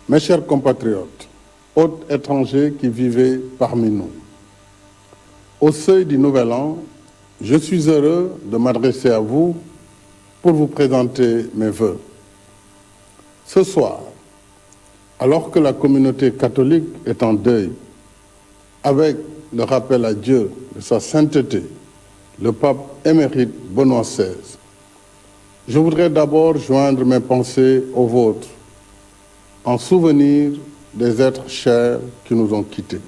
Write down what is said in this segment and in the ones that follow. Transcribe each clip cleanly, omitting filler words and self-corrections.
Mes chers compatriotes, hôtes étrangers qui vivez parmi nous, au seuil du Nouvel An, je suis heureux de m'adresser à vous pour vous présenter mes vœux. Ce soir, alors que la communauté catholique est en deuil, avec le rappel à Dieu de sa sainteté, le pape émérite Benoît XVI, je voudrais d'abord joindre mes pensées aux vôtres, en souvenir des êtres chers qui nous ont quittés.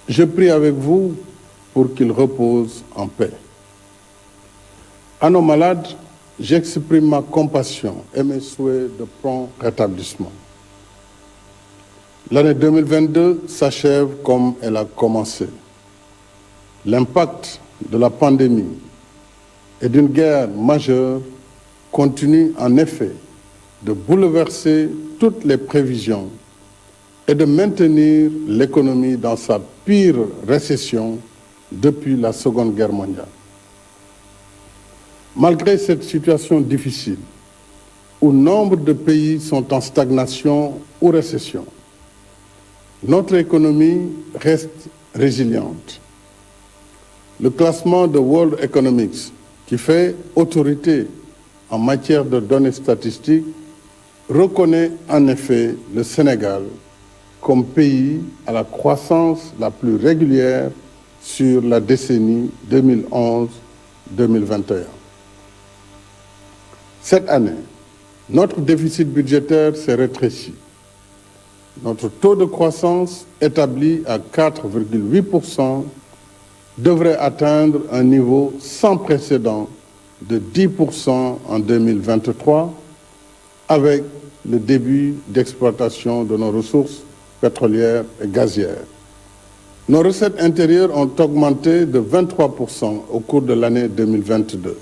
Je prie avec vous pour qu'ils reposent en paix. À nos malades, j'exprime ma compassion et mes souhaits de prompt rétablissement. L'année 2022 s'achève comme elle a commencé. L'impact de la pandémie et d'une guerre majeure continue en effet de bouleverser toutes les prévisions et de maintenir l'économie dans sa pire récession depuis la Seconde Guerre mondiale. Malgré cette situation difficile, où nombre de pays sont en stagnation ou récession, notre économie reste résiliente. Le classement de World Economics, qui fait autorité en matière de données statistiques, reconnaît en effet le Sénégal comme pays à la croissance la plus régulière sur la décennie 2011-2021. Cette année, notre déficit budgétaire s'est rétréci. Notre taux de croissance, établi à 4,8%, devrait atteindre un niveau sans précédent de 10% en 2023, avec le début d'exploitation de nos ressources pétrolières et gazières. Nos recettes intérieures ont augmenté de 23% au cours de l'année 2022.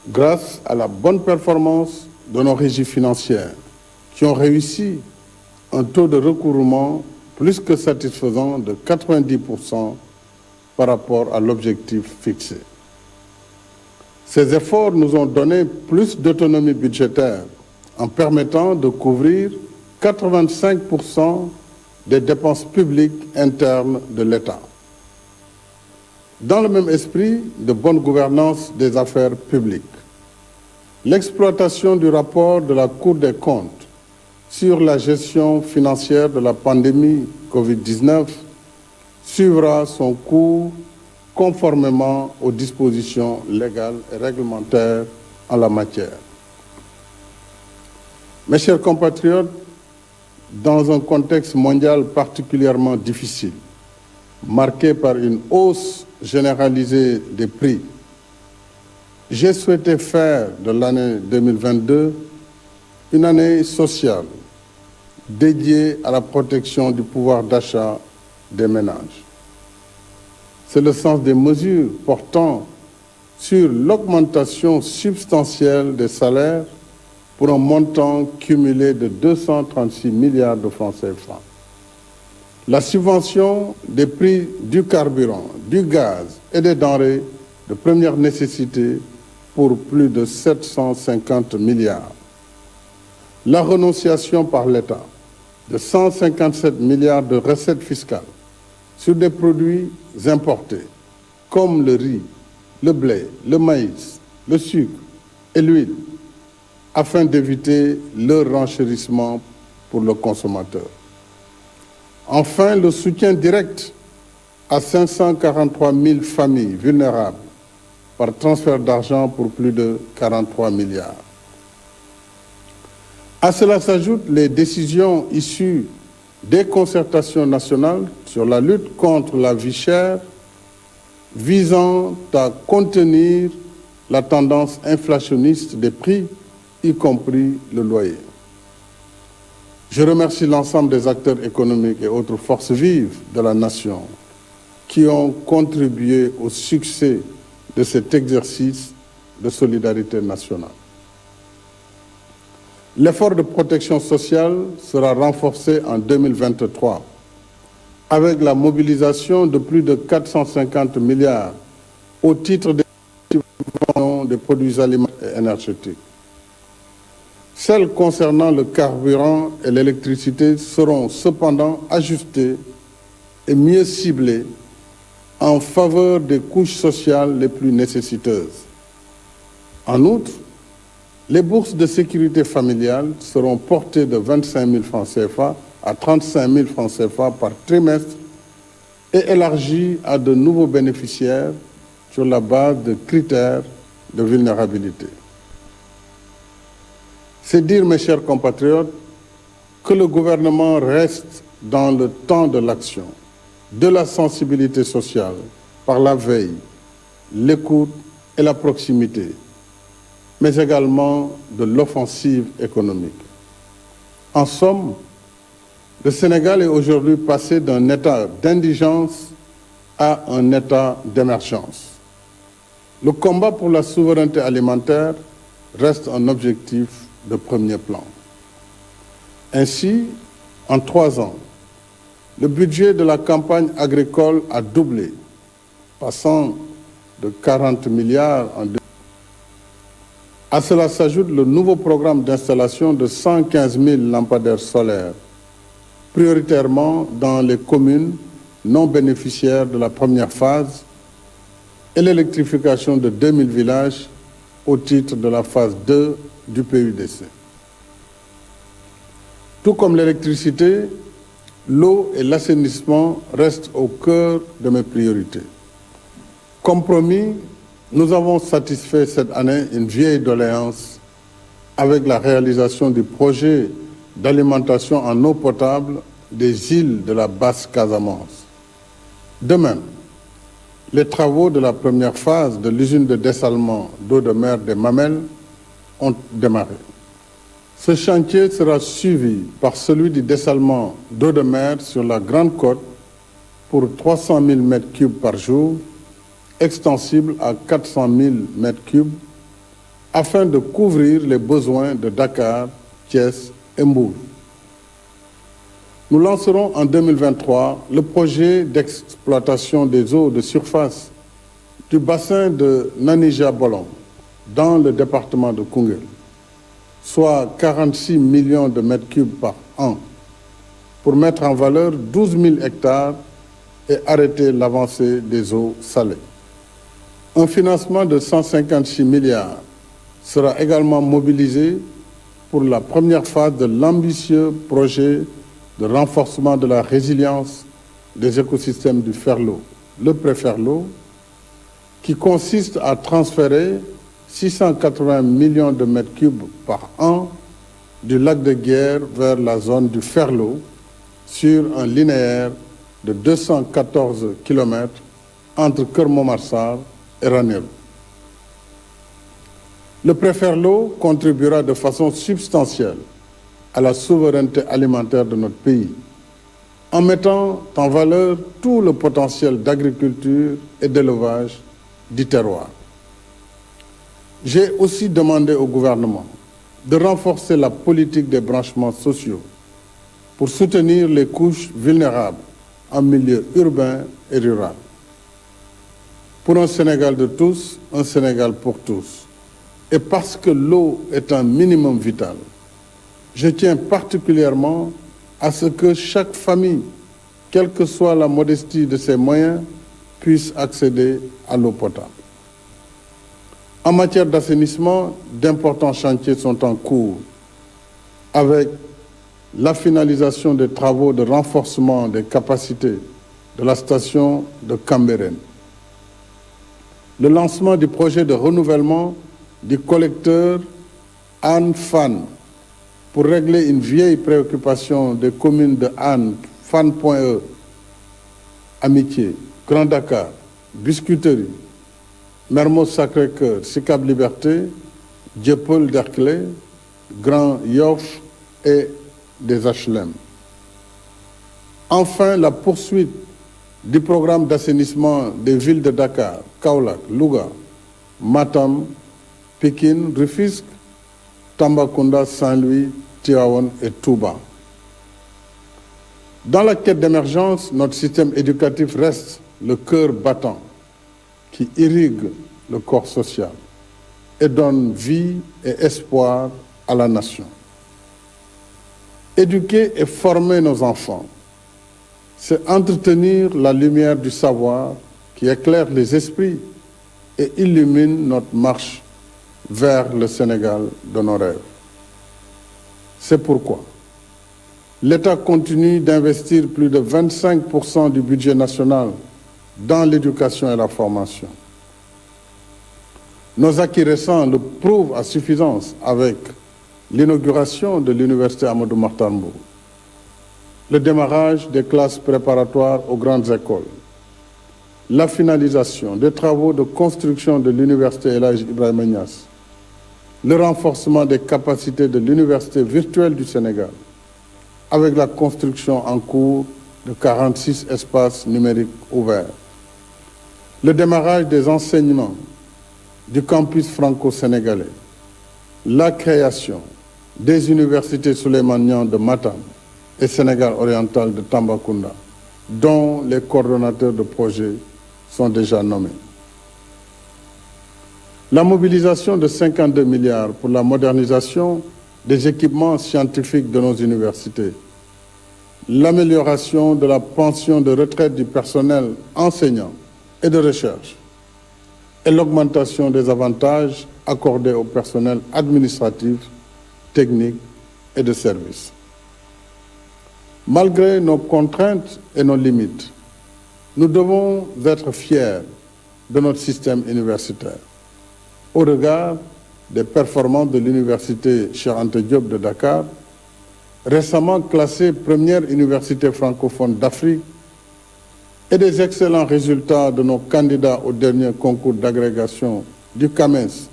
Grâce à la bonne performance de nos régies financières, qui ont réussi un taux de recouvrement plus que satisfaisant de 90% par rapport à l'objectif fixé. Ces efforts nous ont donné plus d'autonomie budgétaire en permettant de couvrir 85% des dépenses publiques internes de l'État. Dans le même esprit de bonne gouvernance des affaires publiques, l'exploitation du rapport de la Cour des comptes sur la gestion financière de la pandémie Covid-19 suivra son cours conformément aux dispositions légales et réglementaires en la matière. Mes chers compatriotes, dans un contexte mondial particulièrement difficile, marqué par une hausse généralisée des prix, j'ai souhaité faire de l'année 2022 une année sociale dédiée à la protection du pouvoir d'achat des ménages. C'est le sens des mesures portant sur l'augmentation substantielle des salaires pour un montant cumulé de 236 milliards de francs CFA. La subvention des prix du carburant, du gaz et des denrées de première nécessité pour plus de 750 milliards. La renonciation par l'État de 157 milliards de recettes fiscales sur des produits importés comme le riz, le blé, le maïs, le sucre et l'huile, afin d'éviter leur renchérissement pour le consommateur. Enfin, le soutien direct à 543 000 familles vulnérables par transfert d'argent pour plus de 43 milliards. À cela s'ajoutent les décisions issues des concertations nationales sur la lutte contre la vie chère, visant à contenir la tendance inflationniste des prix, y compris le loyer. Je remercie l'ensemble des acteurs économiques et autres forces vives de la nation qui ont contribué au succès de cet exercice de solidarité nationale. L'effort de protection sociale sera renforcé en 2023 avec la mobilisation de plus de 450 milliards au titre des produits alimentaires et énergétiques. Celles concernant le carburant et l'électricité seront cependant ajustées et mieux ciblées en faveur des couches sociales les plus nécessiteuses. En outre, les bourses de sécurité familiale seront portées de 25 000 francs CFA à 35 000 francs CFA par trimestre et élargies à de nouveaux bénéficiaires sur la base de critères de vulnérabilité. C'est dire, mes chers compatriotes, que le gouvernement reste dans le temps de l'action, de la sensibilité sociale, par la veille, l'écoute et la proximité, mais également de l'offensive économique. En somme, le Sénégal est aujourd'hui passé d'un état d'indigence à un état d'émergence. Le combat pour la souveraineté alimentaire reste un objectif de premier plan. Ainsi, en 3 ans, le budget de la campagne agricole a doublé, passant de 40 milliards en 2000. À cela s'ajoute le nouveau programme d'installation de 115 000 lampadaires solaires, prioritairement dans les communes non bénéficiaires de la première phase, et l'électrification de 2000 villages au titre de la phase 2 du PUDC. Tout comme l'électricité, l'eau et l'assainissement restent au cœur de mes priorités. Comme promis, nous avons satisfait cette année une vieille doléance avec la réalisation du projet d'alimentation en eau potable des îles de la Basse-Casamance. De même, les travaux de la première phase de l'usine de dessalement d'eau de mer des Mamelles ont démarré. Ce chantier sera suivi par celui du dessalement d'eau de mer sur la Grande Côte pour 300 000 m3 par jour, extensible à 400 000 m3, afin de couvrir les besoins de Dakar, Thiès et Mbour. Nous lancerons en 2023 le projet d'exploitation des eaux de surface du bassin de Nanija-Bolon dans le département de Koungheul, soit 46 millions de mètres cubes par an, pour mettre en valeur 12 000 hectares et arrêter l'avancée des eaux salées. Un financement de 156 milliards sera également mobilisé pour la première phase de l'ambitieux projet de renforcement de la résilience des écosystèmes du Ferlo, le Préferlo, qui consiste à transférer 680 millions de mètres cubes par an du lac de Guiers vers la zone du Ferlo sur un linéaire de 214 km entre Keur Momar et Ranérou. Le Préferlo contribuera de façon substantielle à la souveraineté alimentaire de notre pays, en mettant en valeur tout le potentiel d'agriculture et d'élevage du terroir. J'ai aussi demandé au gouvernement de renforcer la politique des branchements sociaux pour soutenir les couches vulnérables en milieu urbain et rural. Pour un Sénégal de tous, un Sénégal pour tous. Et parce que l'eau est un minimum vital, je tiens particulièrement à ce que chaque famille, quelle que soit la modestie de ses moyens, puisse accéder à l'eau potable. En matière d'assainissement, d'importants chantiers sont en cours, avec la finalisation des travaux de renforcement des capacités de la station de Cambérène, le lancement du projet de renouvellement du collecteur Anne-Fan pour régler une vieille préoccupation des communes de Anne, Fan.e, Amitié, Grand Dakar, Biscuiterie, Mermoz Sacré-Cœur, Sicap Liberté, Dieuppeul-Derklé, Grand Yoff et des HLM. Enfin, la poursuite du programme d'assainissement des villes de Dakar, Kaolack, Louga, Matam, Pikine, Rufisque, Tambacounda, Saint-Louis, Tivaouane et Touba. Dans la quête d'émergence, notre système éducatif reste le cœur battant qui irrigue le corps social et donne vie et espoir à la nation. Éduquer et former nos enfants, c'est entretenir la lumière du savoir qui éclaire les esprits et illumine notre marche vers le Sénégal de nos rêves. C'est pourquoi l'État continue d'investir plus de 25% du budget national dans l'éducation et la formation. Nos acquis récents le prouvent à suffisance avec l'inauguration de l'Université Amadou Mahtar Mbow, le démarrage des classes préparatoires aux grandes écoles, la finalisation des travaux de construction de l'Université El Hadji Ibrahima Niass, le renforcement des capacités de l'Université virtuelle du Sénégal, avec la construction en cours de 46 espaces numériques ouverts, le démarrage des enseignements du campus franco-sénégalais, la création des universités Souleymane Niang de Matam et Sénégal oriental de Tambacounda, dont les coordonnateurs de projets sont déjà nommés. La mobilisation de 52 milliards pour la modernisation des équipements scientifiques de nos universités, l'amélioration de la pension de retraite du personnel enseignant et de recherche, et l'augmentation des avantages accordés au personnel administratif, technique et de service. Malgré nos contraintes et nos limites, nous devons être fiers de notre système universitaire. Au regard des performances de l'université Cheikh Anta Diop de Dakar, récemment classée première université francophone d'Afrique, et des excellents résultats de nos candidats au dernier concours d'agrégation du CAMES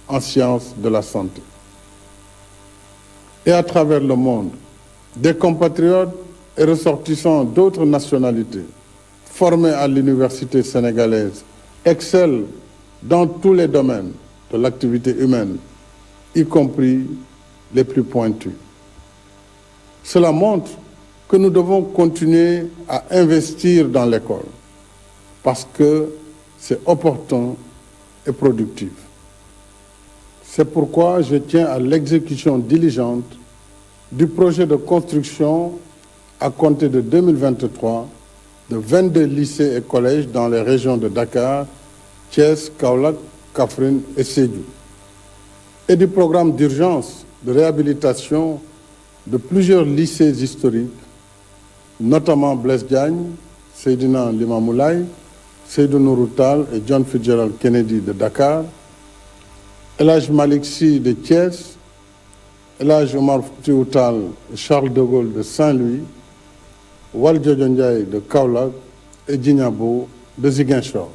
en sciences de la santé. Et à travers le monde, des compatriotes et ressortissants d'autres nationalités formés à l'université sénégalaise excellent dans tous les domaines de l'activité humaine, y compris les plus pointus. Cela montre que nous devons continuer à investir dans l'école parce que c'est opportun et productif. C'est pourquoi je tiens à l'exécution diligente du projet de construction à compter de 2023 de 22 lycées et collèges dans les régions de Dakar, Thiès, Kaolack, Kaffrine et Sédhiou, et du programme d'urgence de réhabilitation de plusieurs lycées historiques, notamment Blaise Diagne, Seydina Limamou Laye, Seydou Nourou Tall et John Fitzgerald Kennedy de Dakar, El Hadj Malick Sy de Thiès, El Hadj Omar Foutiyou Tall et Charles de Gaulle de Saint-Louis, Valdiodio Ndiaye de Kaolack et Djignabo de Ziguinchor.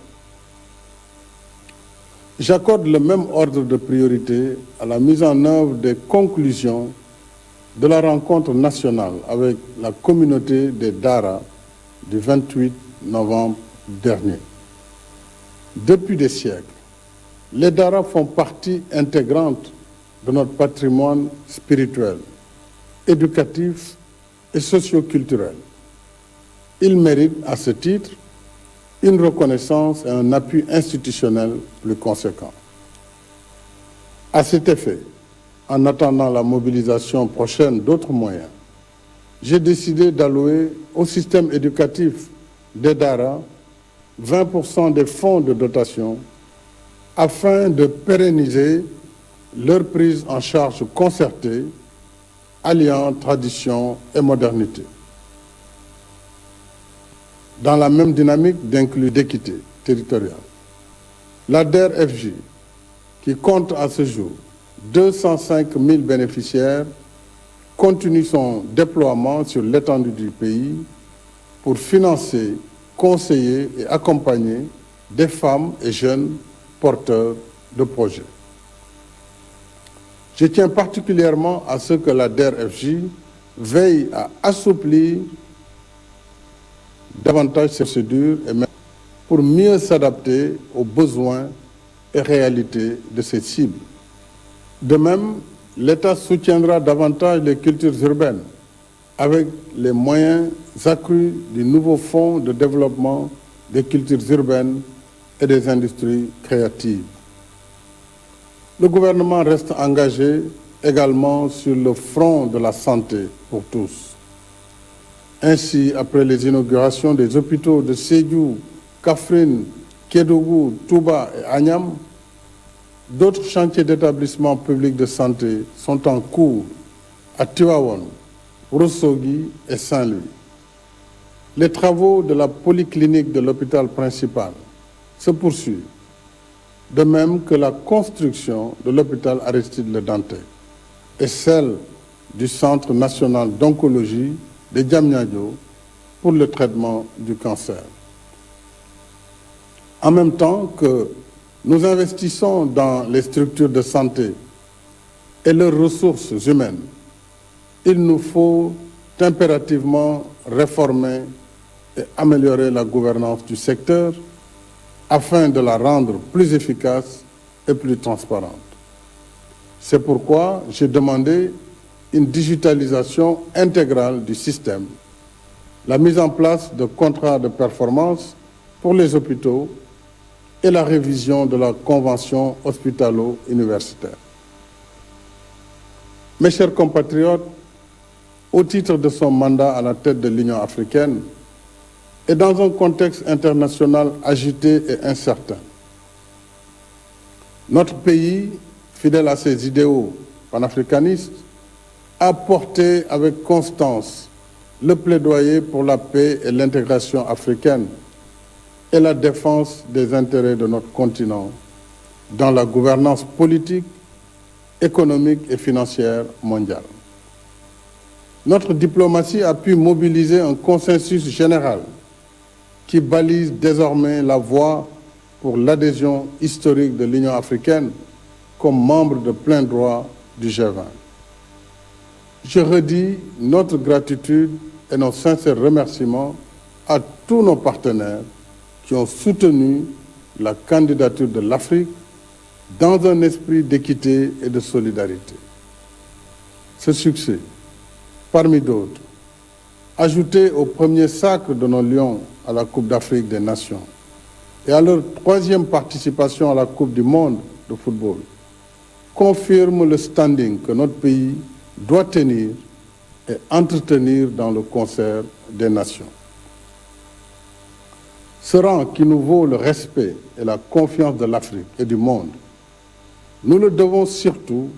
J'accorde le même ordre de priorité à la mise en œuvre des conclusions de la rencontre nationale avec la communauté des Dara du 28 novembre dernier. Depuis des siècles, les Dara font partie intégrante de notre patrimoine spirituel, éducatif et socio-culturel. Ils méritent à ce titre une reconnaissance et un appui institutionnel plus conséquent. À cet effet, en attendant la mobilisation prochaine d'autres moyens, j'ai décidé d'allouer au système éducatif des Dara 20% des fonds de dotation afin de pérenniser leur prise en charge concertée, alliant tradition et modernité. Dans la même dynamique d'inclus d'équité territoriale, la DER/FJ, qui compte à ce jour 205 000 bénéficiaires, continue son déploiement sur l'étendue du pays pour financer, conseiller et accompagner des femmes et jeunes porteurs de projets. Je tiens particulièrement à ce que la DER/FJ veille à assouplir davantage ces procédures et pour mieux s'adapter aux besoins et réalités de ces cibles. De même, l'État soutiendra davantage les cultures urbaines avec les moyens accrus du nouveau fonds de développement des cultures urbaines et des industries créatives. Le gouvernement reste engagé également sur le front de la santé pour tous. Ainsi, après les inaugurations des hôpitaux de Sédhiou, Kaffrine, Kédougou, Touba et Agnam, d'autres chantiers d'établissements publics de santé sont en cours à Tivaouane, Ourossogui et Saint-Louis. Les travaux de la polyclinique de l'hôpital principal se poursuivent, de même que la construction de l'hôpital Aristide Le Dantec et celle du Centre national d'oncologie de Diamniadio pour le traitement du cancer. En même temps que nous investissons dans les structures de santé et leurs ressources humaines, il nous faut impérativement réformer et améliorer la gouvernance du secteur afin de la rendre plus efficace et plus transparente. C'est pourquoi j'ai demandé une digitalisation intégrale du système, la mise en place de contrats de performance pour les hôpitaux et la révision de la convention hospitalo-universitaire. Mes chers compatriotes, au titre de son mandat à la tête de l'Union africaine et dans un contexte international agité et incertain, notre pays, fidèle à ses idéaux panafricanistes, a porté avec constance le plaidoyer pour la paix et l'intégration africaine et la défense des intérêts de notre continent dans la gouvernance politique, économique et financière mondiale. Notre diplomatie a pu mobiliser un consensus général qui balise désormais la voie pour l'adhésion historique de l'Union africaine comme membre de plein droit du G20. Je redis notre gratitude et nos sincères remerciements à tous nos partenaires qui ont soutenu la candidature de l'Afrique dans un esprit d'équité et de solidarité. Ce succès, parmi d'autres, ajouté au premier sacre de nos Lions à la Coupe d'Afrique des Nations et à leur troisième participation à la Coupe du Monde de football, confirme le standing que notre pays doit tenir et entretenir dans le concert des nations. Ce rang qui nous vaut le respect et la confiance de l'Afrique et du monde, nous le devons surtout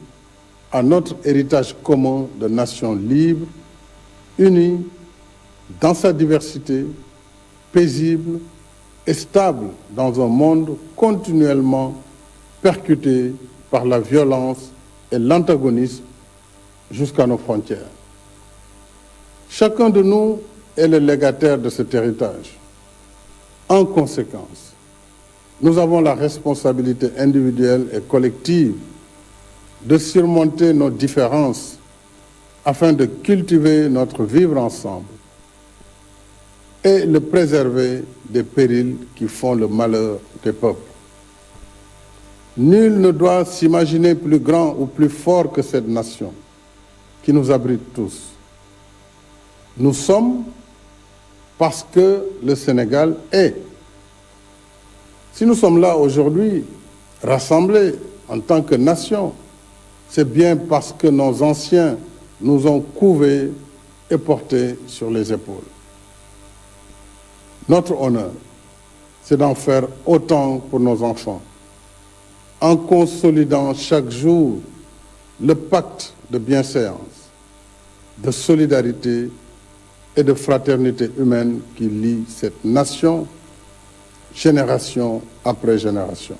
à notre héritage commun de nations libres, unies dans sa diversité, paisible et stable dans un monde continuellement percuté par la violence et l'antagonisme jusqu'à nos frontières. Chacun de nous est le légataire de cet héritage. En conséquence, nous avons la responsabilité individuelle et collective de surmonter nos différences afin de cultiver notre vivre ensemble et le préserver des périls qui font le malheur des peuples. Nul ne doit s'imaginer plus grand ou plus fort que cette nation qui nous abrite tous. Nous sommes parce que le Sénégal est. Si nous sommes là aujourd'hui, rassemblés en tant que nation, c'est bien parce que nos anciens nous ont couvés et portés sur les épaules. Notre honneur, c'est d'en faire autant pour nos enfants, en consolidant chaque jour le pacte de bienséance, de solidarité et de fraternité humaine qui lie cette nation, génération après génération.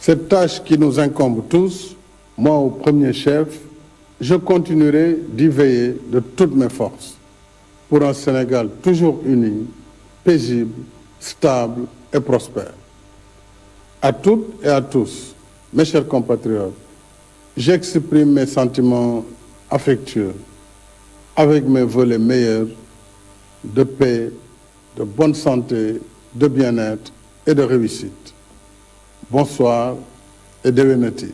Cette tâche qui nous incombe tous, moi au premier chef, je continuerai d'y veiller de toutes mes forces pour un Sénégal toujours uni, paisible, stable et prospère. À toutes et à tous, mes chers compatriotes, j'exprime mes sentiments affectueux avec mes vœux les meilleurs de paix, de bonne santé, de bien-être et de réussite. Bonsoir et devenez-y.